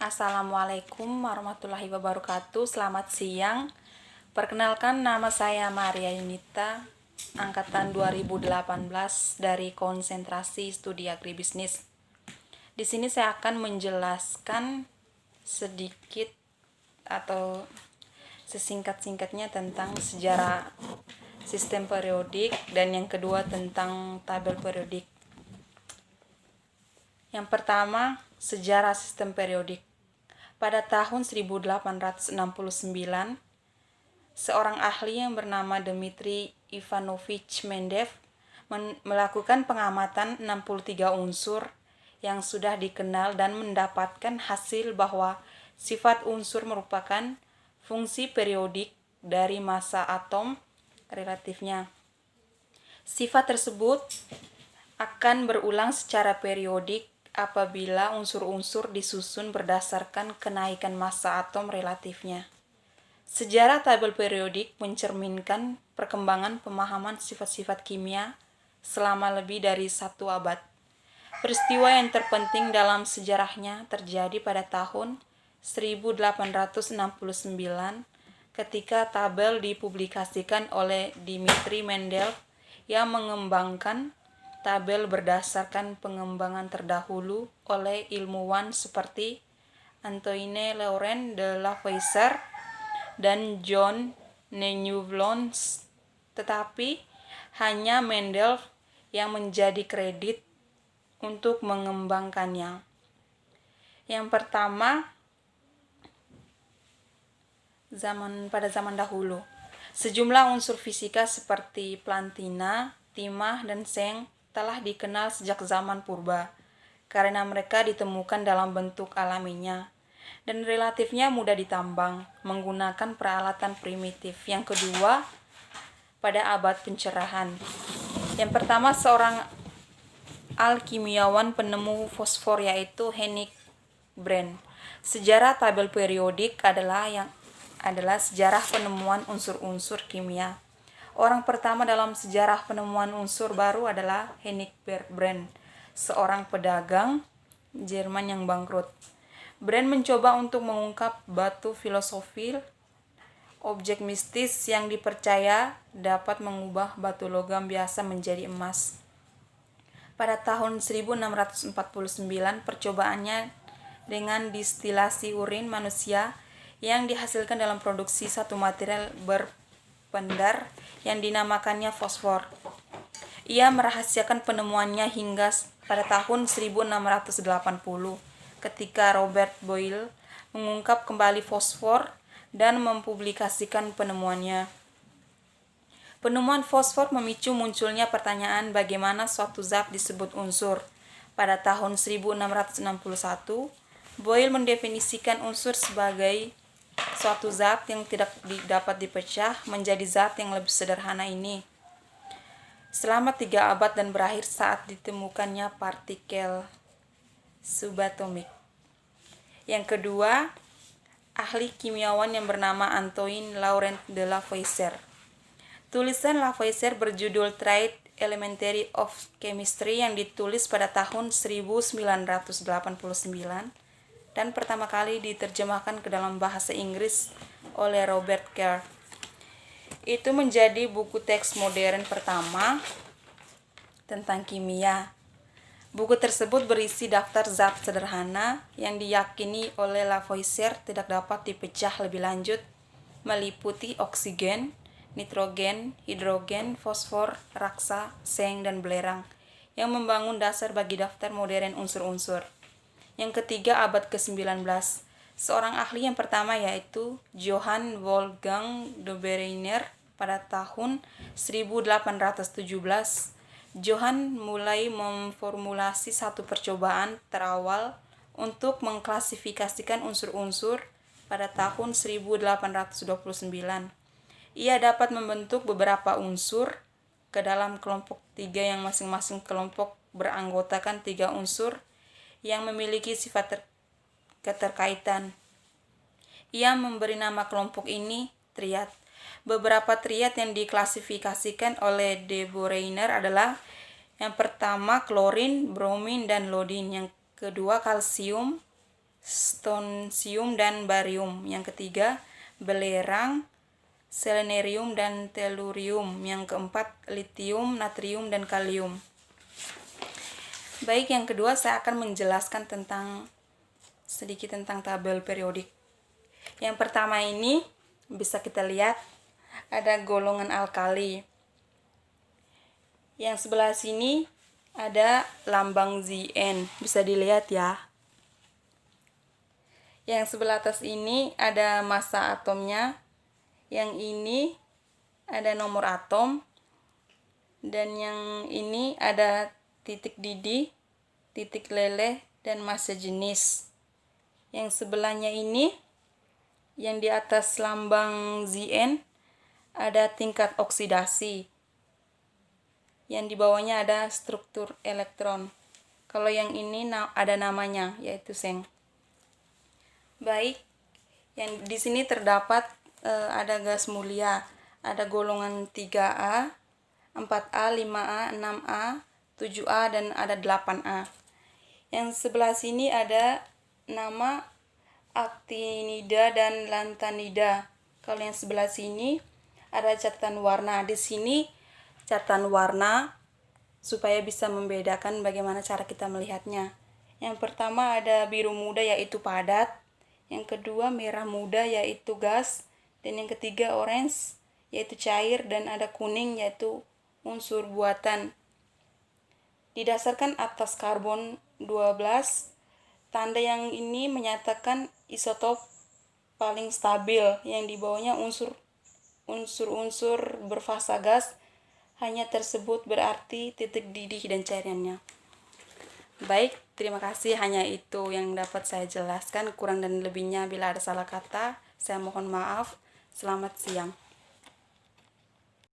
Assalamualaikum warahmatullahi wabarakatuh. Selamat siang. Perkenalkan, nama saya Maria Yunita, angkatan 2018 dari Konsentrasi Studi Agribisnis. Di sini saya akan menjelaskan sedikit atau sesingkat-singkatnya tentang sejarah sistem periodik dan yang kedua tentang tabel periodik. Yang pertama, sejarah sistem periodik. Pada tahun 1869, seorang ahli yang bernama Dmitri Ivanovich Mendev melakukan pengamatan 63 unsur yang sudah dikenal dan mendapatkan hasil bahwa sifat unsur merupakan fungsi periodik dari massa atom relatifnya. Sifat tersebut akan berulang secara periodik apabila unsur-unsur disusun berdasarkan kenaikan massa atom relatifnya. Sejarah tabel periodik mencerminkan perkembangan pemahaman sifat-sifat kimia selama lebih dari 1 abad. Peristiwa yang terpenting dalam sejarahnya terjadi pada tahun 1869 ketika tabel dipublikasikan oleh Dmitri Mendeleev yang mengembangkan tabel berdasarkan pengembangan terdahulu oleh ilmuwan seperti Antoine Laurent de Lavoisier dan John Neuveillons, tetapi hanya Mendeleev yang menjadi kredit untuk mengembangkannya. Yang pertama, pada zaman dahulu, sejumlah unsur fisika seperti platina, timah, dan seng telah dikenal sejak zaman purba karena mereka ditemukan dalam bentuk alaminya dan relatifnya mudah ditambang menggunakan peralatan primitif. Yang kedua, pada abad pencerahan. Yang pertama, seorang alkimiawan penemu fosfor yaitu Henrik Brand. Sejarah tabel periodik adalah sejarah penemuan unsur-unsur kimia. Orang pertama dalam sejarah penemuan unsur baru adalah Henrik Brand, seorang pedagang Jerman yang bangkrut. Brand mencoba untuk mengungkap batu filosofil, objek mistis yang dipercaya dapat mengubah batu logam biasa menjadi emas. Pada tahun 1649, percobaannya dengan distilasi urin manusia yang dihasilkan dalam produksi satu material berpendar yang dinamakannya fosfor. Ia merahasiakan penemuannya hingga pada tahun 1680 ketika Robert Boyle mengungkap kembali fosfor dan mempublikasikan penemuannya. Penemuan fosfor memicu munculnya pertanyaan bagaimana suatu zat disebut unsur. Pada tahun 1661, Boyle mendefinisikan unsur sebagai suatu zat yang tidak dapat dipecah menjadi zat yang lebih sederhana ini. Selama 3 abad dan berakhir saat ditemukannya partikel subatomik. Yang kedua, ahli kimiawan yang bernama Antoine Laurent de Lavoisier. Tulisan Lavoisier berjudul Traité Elementary of Chemistry yang ditulis pada tahun 1989 dan pertama kali diterjemahkan ke dalam bahasa Inggris oleh Robert Kerr. Itu menjadi buku teks modern pertama tentang kimia. Buku tersebut berisi daftar zat sederhana yang diyakini oleh Lavoisier tidak dapat dipecah lebih lanjut, meliputi oksigen, nitrogen, hidrogen, fosfor, raksa, seng, dan belerang, yang membangun dasar bagi daftar modern unsur-unsur. Yang ketiga, abad ke-19. Seorang ahli yang pertama yaitu Johann Wolfgang de Berliner pada tahun 1817. Johann mulai memformulasi satu percobaan terawal untuk mengklasifikasikan unsur-unsur pada tahun 1829. Ia dapat membentuk beberapa unsur ke dalam kelompok 3 yang masing-masing kelompok beranggotakan 3 unsur yang memiliki sifat keterkaitan. Ia memberi nama kelompok ini triad. Beberapa triad yang diklasifikasikan oleh de Berliner adalah yang pertama klorin, bromin, dan iodin, yang kedua kalsium, strontium dan barium. Yang ketiga, belerang, selenerium dan tellurium. Yang keempat, litium, natrium, dan kalium. Baik, yang kedua saya akan menjelaskan sedikit tentang tabel periodik. Yang pertama ini bisa kita lihat ada golongan alkali. Yang sebelah sini ada lambang Zn, bisa dilihat ya. Yang sebelah atas ini ada massa atomnya. Yang ini ada nomor atom. Dan yang ini ada titik didih, titik leleh, dan massa jenis. Yang sebelahnya ini, yang di atas lambang Zn, ada tingkat oksidasi. Yang di bawahnya ada struktur elektron. Kalau yang ini ada namanya, yaitu seng. Baik, yang di sini terdapat ada gas mulia, ada golongan 3A, 4A, 5A, 6A, 7A, dan ada 8A. Yang sebelah sini ada nama actinida dan lantanida. Kalau yang sebelah sini ada catatan warna. Di sini catatan warna supaya bisa membedakan bagaimana cara kita melihatnya. Yang pertama ada biru muda yaitu padat. Yang kedua merah muda yaitu gas. Dan yang ketiga orange yaitu cair, dan ada kuning yaitu unsur buatan. Didasarkan atas karbon 12, tanda yang ini menyatakan isotop paling stabil. Yang di bawahnya unsur-unsur berfasa gas hanya tersebut berarti titik didih dan cairannya. Baik, terima kasih. Hanya itu yang dapat saya jelaskan. Kurang dan lebihnya bila ada salah kata, saya mohon maaf. Selamat siang.